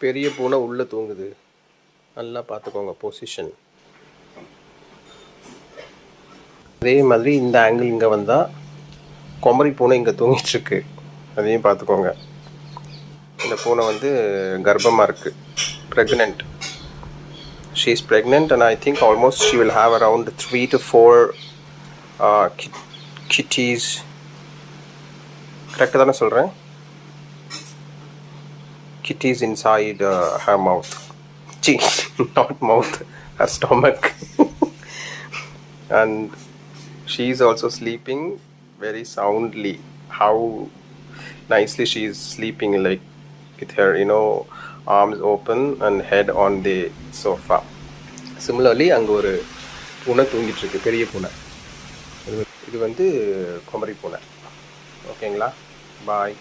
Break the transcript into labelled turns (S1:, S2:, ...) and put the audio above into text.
S1: பெரிய பூனை உள்ளே தூங்குது. நல்லா பார்த்துக்கோங்க பொசிஷன். அதே மாதிரி இந்த ஆங்கிள் இங்கே வந்தால் குமரி பூனை இங்கே தூங்கிட்டுருக்கு. அதையும் பார்த்துக்கோங்க. இந்த பூனை வந்து கர்ப்பமாக இருக்குது, pregnant. She is pregnant and I think almost she will have around 3 to 4 kitties. கரெக்டாக தானே சொல்கிறேன்? Kitties inside her mouth. Gee, not mouth, her stomach. And she is also sleeping very soundly. How nicely she is sleeping, like with her, arms open and head on the sofa. Similarly, அங்கே ஒரு பூனை தூங்கிட்டுருக்கு, பெரிய பூனை. இது வந்து குமரி பூனை. ஓகேங்களா? பாய்.